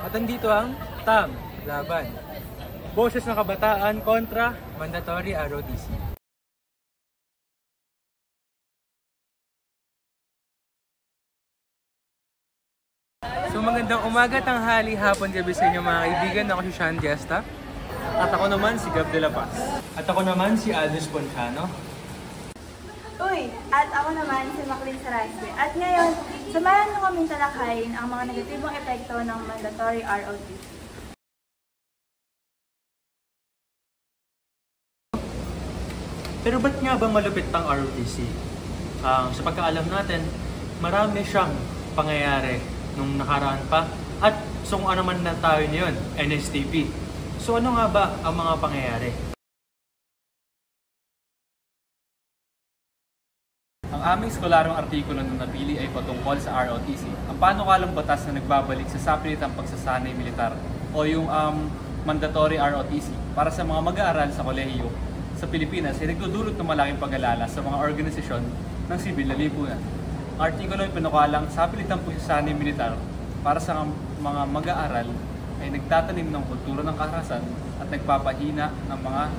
At andito ang TAM, Laban. Boses ng kabataan kontra mandatory ROTC. So magandang umaga, tanghali, hapon, gabi sa inyo mga kaibigan. Ako si Sean Diasta. At ako naman si Gab de la Paz. At ako naman si Aldous Ponciano. Uy! At ako naman si Maclean Saraspe. At ngayon, samahan nyo kaming talakayin ang mga negatibong epekto ng mandatory ROTC. Pero ba't nga ba malupit ang ROTC? Sa pagkaalam natin, marami siyang pangyayari nung nakaraan pa. At so kung ano man na tayo ngayon, NSTP. So ano nga ba ang mga pangyayari? Ang aming skolarong artikulo na napili ay patungkol sa ROTC, ang panukalang batas na nagbabalik sa sapilitang pagsasanay militar o yung mandatory ROTC para sa mga mag-aaral sa kolehiyo sa Pilipinas ay nagdudulot ng malaking pag-alala sa mga organisasyon ng sibil na lipunan. Ang artikulo ay panukalang sapilitang pagsasanay militar para sa mga mag-aaral ay nagtatanim ng kultura ng karahasan at nagpapahina ng mga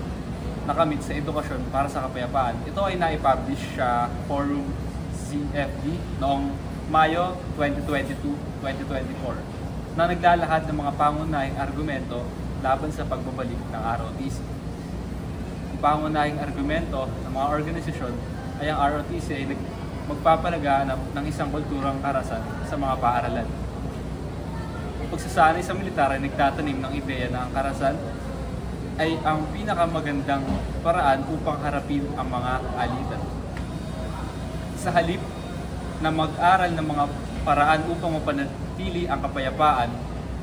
nakamit sa edukasyon para sa kapayapaan. Ito ay naipublish sa Forum CFD noong Mayo 2022-2024 na naglalahad ng mga pangunahing argumento laban sa pagbabalik ng ROTC. Ang pangunahing argumento ng mga organisasyon ay ang ROTC ay magpapalaganap ng isang kulturang karahasan sa mga paaralan. Ang pagsasanay sa militar ay nagtatanim ng ideya na ang karahasan ay ang pinakamagandang paraan upang harapin ang mga alitan. Sa halip na mag-aral ng mga paraan upang mapanatili ang kapayapaan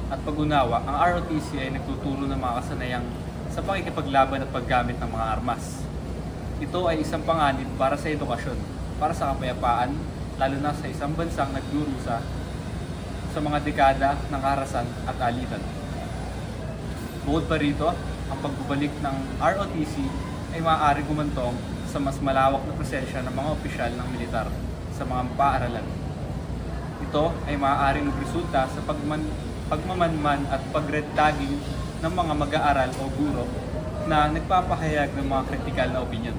at pag-unawa, ang ROTC ay nagtuturo ng mga kasanayang sa pakikipaglaban at paggamit ng mga armas. Ito ay isang panganib para sa edukasyon, para sa kapayapaan, lalo na sa isang bansang nagdurusa sa mga dekada ng karahasan at alitan. Bukod pa rito, ang pagbabalik ng ROTC ay maaaring gumantong sa mas malawak na presensya ng mga opisyal ng militar sa mga paaralan. Ito ay maaaring magresulta sa pagmamanman at pag-red tagging ng mga mag-aaral o guro na nagpapahayag ng mga kritikal na opinyon.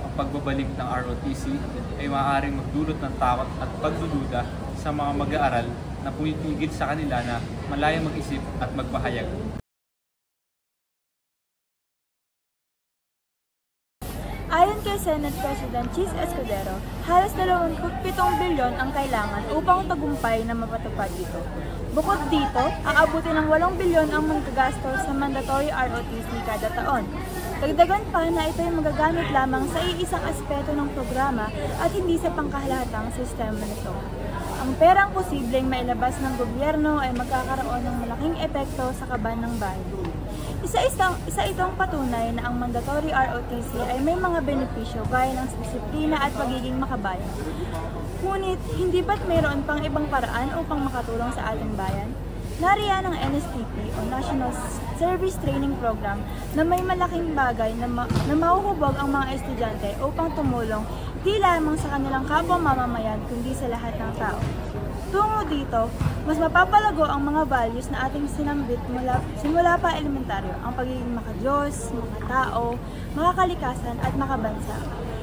Ang pagbabalik ng ROTC ay maaaring magdulot ng takot at pagdududa sa mga mag-aaral na pumipigil sa kanila na malayang mag-isip at magpahayag. Ayon kay Senate President Chis Escudero, halos 27 bilyon ang kailangan upang tagumpay na mapatupad ito. Bukod dito, aabutin ng 8 bilyon ang magagastos sa mandatory ROTC kada taon. Dagdagan pa na ito ay magagamit lamang sa iisang aspeto ng programa at hindi sa pangkalahatang sistema nito. Ang perang posibleng mailabas ng gobyerno ay magkakaroon ng malaking epekto sa kaban ng bayan. Isa itong patunay na ang mandatory ROTC ay may mga benepisyo gaya ng disiplina at pagiging makabayan. Ngunit, hindi ba't mayroon pang ibang paraan upang makatulong sa ating bayan? Nariyan ang NSTP o National Service Training Program na may malaking bagay na mahuhubog ang mga estudyante upang tumulong di lamang sa kanilang kapwa mamamayan kundi sa lahat ng tao. Tungo dito, mas mapapalago ang mga values na ating sinambit simula pa elementaryo, ang pagiging makadiyos, makatao, makakalikasan at makabansa.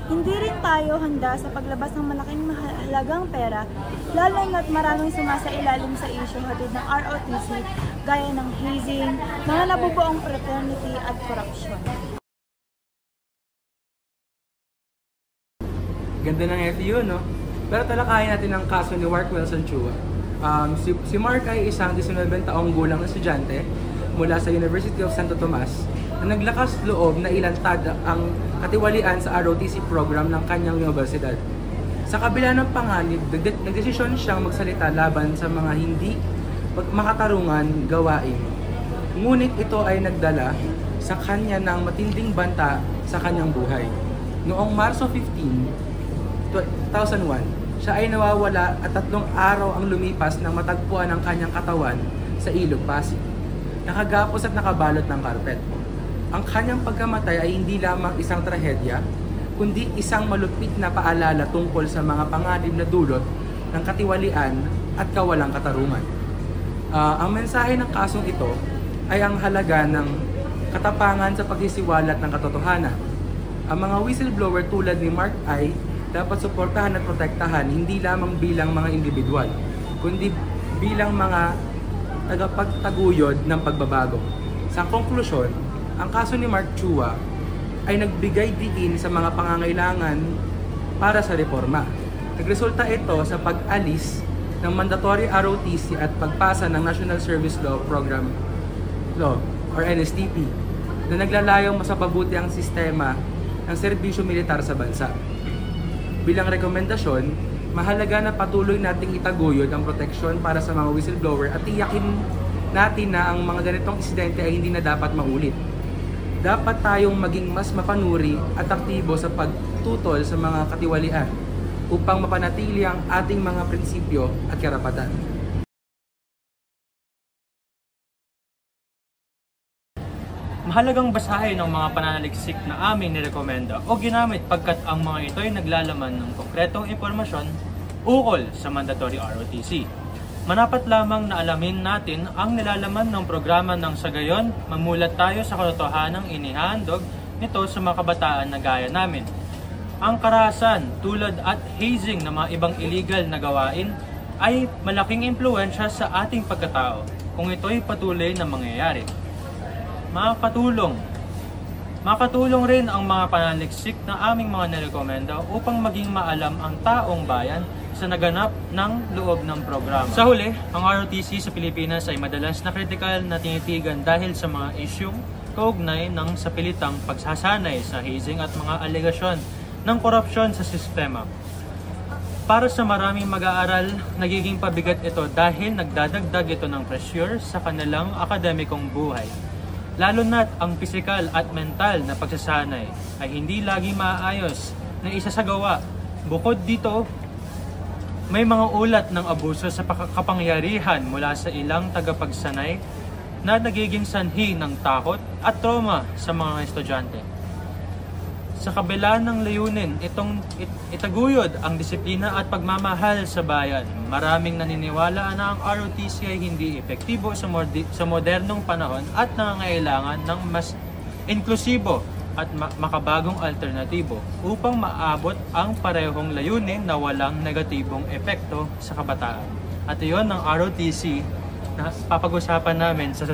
Hindi rin tayo handa sa paglabas ng malaking mahalagang pera, lalo na't maraming sumasailalim sa issue hatid ng ROTC gaya ng hazing, mga nabubuong fraternity at korupsyon. Ganda ng FU, no? Pero talakayin natin ang kaso ni Mark Wilson Chua. Si Mark ay isang 19 taong gulang na estudyante mula sa University of Santo Tomas na naglakas loob na ilantad ang katiwalian sa ROTC program ng kanyang universidad. Sa kabila ng panganib, nagdesisyon siyang magsalita laban sa mga hindi makatarungan gawain. Ngunit ito ay nagdala sa kanya ng matinding banta sa kanyang buhay. Noong Marso 15, 2001, siya ay nawawala at 3 araw ang lumipas nang matagpuan ang kanyang katawan sa Ilog, Pasig. Nakagapos at nakabalot ng karpet. Ang kanyang pagkamatay ay hindi lamang isang trahedya, kundi isang malupit na paalala tungkol sa mga panganib na dulot ng katiwalian at kawalang katarungan. Ang mensahe ng kasong ito ay ang halaga ng katapangan sa pagsisiwalat ng katotohanan. Ang mga whistleblower tulad ni Mark I. dapat suportahan at protektahan hindi lamang bilang mga individual, kundi bilang mga tagapagtaguyod ng pagbabago. Sa konklusyon, ang kaso ni Mark Chua ay nagbigay diin sa mga pangangailangan para sa reforma. Nagresulta ito sa pag-alis ng mandatory ROTC at pagpasa ng National Service Program Law or NSTP na naglalayong masapabuti ang sistema ng serbisyo militar sa bansa. Bilang rekomendasyon, mahalaga na patuloy nating itaguyod ang proteksyon para sa mga whistleblower at tiyakin natin na ang mga ganitong insidente ay hindi na dapat maulit. Dapat tayong maging mas mapanuri at aktibo sa pagtutol sa mga katiwalian upang mapanatili ang ating mga prinsipyo at karapatan. Mahalagang basahin ang mga pananaliksik na aming nirekomenda o ginamit pagkat ang mga ito ay naglalaman ng konkretong impormasyon ukol sa mandatory ROTC. Manapat lamang na alamin natin ang nilalaman ng programa ng sa gayon, mamulat tayo sa katotohanang inihandog nito sa mga kabataan na gaya namin. Ang karahasan, tulad at hazing ng mga ibang illegal na gawain ay malaking impluwensya sa ating pagkatao kung ito'y patuloy na mangyayari. Makatulong rin ang mga pananaliksik na aming mga nirekomenda upang maging maalam ang taong bayan sa naganap ng loob ng programa. Sa huli, ang ROTC sa Pilipinas ay madalas na kritikal na tinitigan dahil sa mga isyung kaugnay ng sapilitang pagsasanay sa hazing at mga alegasyon ng korupsyon sa sistema. Para sa maraming mag-aaral, nagiging pabigat ito dahil nagdadagdag ito ng pressure sa kanilang akademikong buhay. Lalo na't ang pisikal at mental na pagsasanay ay hindi lagi maayos na isasagawa. Bukod dito, may mga ulat ng abuso sa kapangyarihan mula sa ilang tagapagsanay na nagiging sanhi ng takot at trauma sa mga estudyante. Sa kabila ng layunin itong itaguyod ang disiplina at pagmamahal sa bayan, maraming naniniwala na ang ROTC ay hindi epektibo sa modernong panahon at nangangailangan ng mas inklusibo at makabagong alternatibo upang maabot ang parehong layunin na walang negatibong epekto sa kabataan. At iyon ang ROTC na papag-usapan namin sa